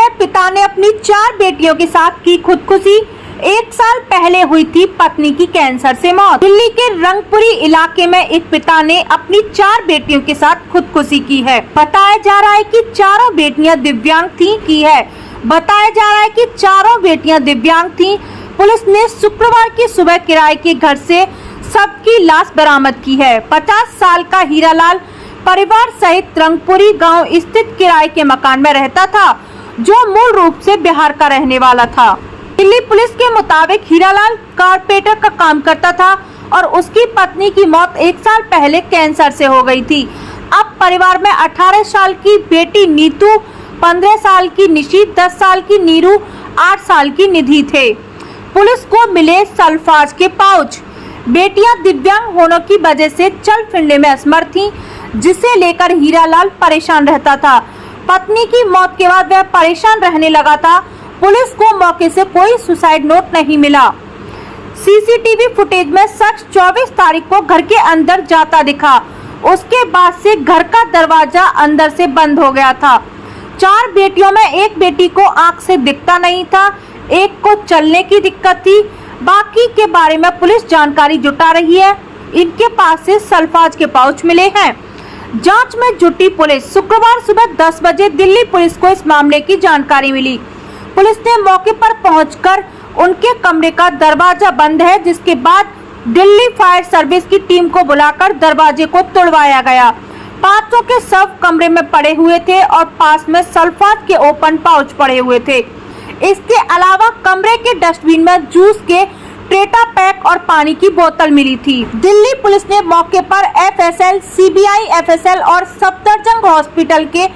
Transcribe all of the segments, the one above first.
में पिता ने अपनी 4 बेटियों के साथ की खुदकुशी। 1 साल पहले हुई थी पत्नी की कैंसर से मौत। दिल्ली के रंगपुरी इलाके में एक पिता ने अपनी 4 बेटियों के साथ खुदकुशी की है। बताया जा रहा है कि चारों बेटियां दिव्यांग थी। पुलिस ने शुक्रवार की सुबह किराए के घर से सबकी लाश बरामद की है। 50 साल का हीरालाल परिवार सहित रंगपुरी गांव स्थित किराए के मकान में रहता था, जो मूल रूप से बिहार का रहने वाला था। दिल्ली पुलिस के मुताबिक हीरालाल कारपेंटर का काम करता था और उसकी पत्नी की मौत 1 साल पहले कैंसर से हो गई थी। अब परिवार में 18 साल की बेटी नीतू, 15 साल की निशी, 10 साल की नीरू, 8 साल की निधि थे। पुलिस को मिले सल्फाज के पाउच। बेटियां दिव्यांग होने की वजह से चल फिरने में असमर्थ थीं, जिसे लेकर हीरालाल परेशान रहता था। पत्नी की मौत के बाद वह परेशान रहने लगा था। पुलिस को मौके से कोई सुसाइड नोट नहीं मिला। सीसीटीवी फुटेज में शख्स 24 तारीख को घर के अंदर जाता दिखा। उसके बाद से घर का दरवाजा अंदर से बंद हो गया था। 4 बेटियों में एक बेटी को आंख से दिखता नहीं था, एक को चलने की दिक्कत थी। बाकी के बारे में पुलिस जानकारी जुटा रही है। इनके पास से सल्फाज के पाउच मिले हैं। जांच में जुटी पुलिस। शुक्रवार सुबह 10 बजे दिल्ली पुलिस को इस मामले की जानकारी मिली। पुलिस ने मौके पर पहुंचकर उनके कमरे का दरवाजा बंद है, जिसके बाद दिल्ली फायर सर्विस की टीम को बुलाकर दरवाजे को तोड़वाया गया। 5 के शव कमरे में पड़े हुए थे और पास में सल्फाज के ओपन पाउच पड़े हुए थे। इसके अलावा कमरे के डस्टबिन में जूस के टेट्रा पैक और पानी की बोतल मिली थी। दिल्ली पुलिस ने मौके पर एफएसएल, सीबीआई, एफएसएल और सफदरजंग हॉस्पिटल के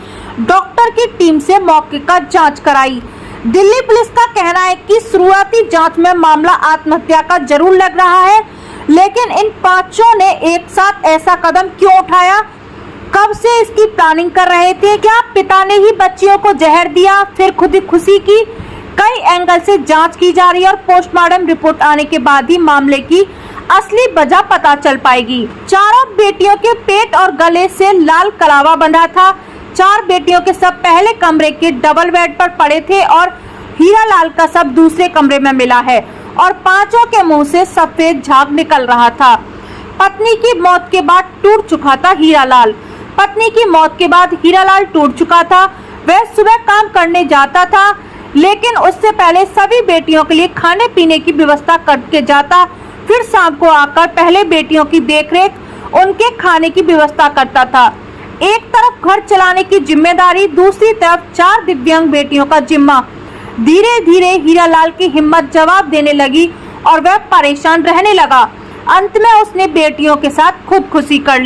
डॉक्टर की टीम से मौके का जांच कराई। दिल्ली पुलिस का कहना है कि शुरुआती जांच में मामला आत्महत्या का जरूर लग रहा है, लेकिन इन 5 ने एक साथ ऐसा कदम क्यों उठाया? कब से इसकी प्लानिंग कर रहे थे? क्या पिता ने ही बच्चियों को जहर दिया फिर खुदकुशी की? कई एंगल से जांच की जा रही है और पोस्टमार्टम रिपोर्ट आने के बाद ही मामले की असली वजह पता चल पाएगी। चारों बेटियों के पेट और गले से लाल कलावा बंधा था। 4 बेटियों के शव पहले कमरे के डबल बेड पर पड़े थे और हीरालाल का शव दूसरे कमरे में मिला है और 5 के मुंह से सफेद झाग निकल रहा था। पत्नी की मौत के बाद टूट चुका था हीरालाल। टूट चुका था। वह सुबह काम करने जाता था, लेकिन उससे पहले सभी बेटियों के लिए खाने पीने की व्यवस्था करके जाता। फिर शाम को आकर पहले बेटियों की देखरेख, उनके खाने की व्यवस्था करता था। एक तरफ घर चलाने की जिम्मेदारी, दूसरी तरफ 4 दिव्यांग बेटियों का जिम्मा। धीरे धीरे हीरालाल की हिम्मत जवाब देने लगी और वह परेशान रहने लगा। अंत में उसने बेटियों के साथ खुदकुशी कर ली।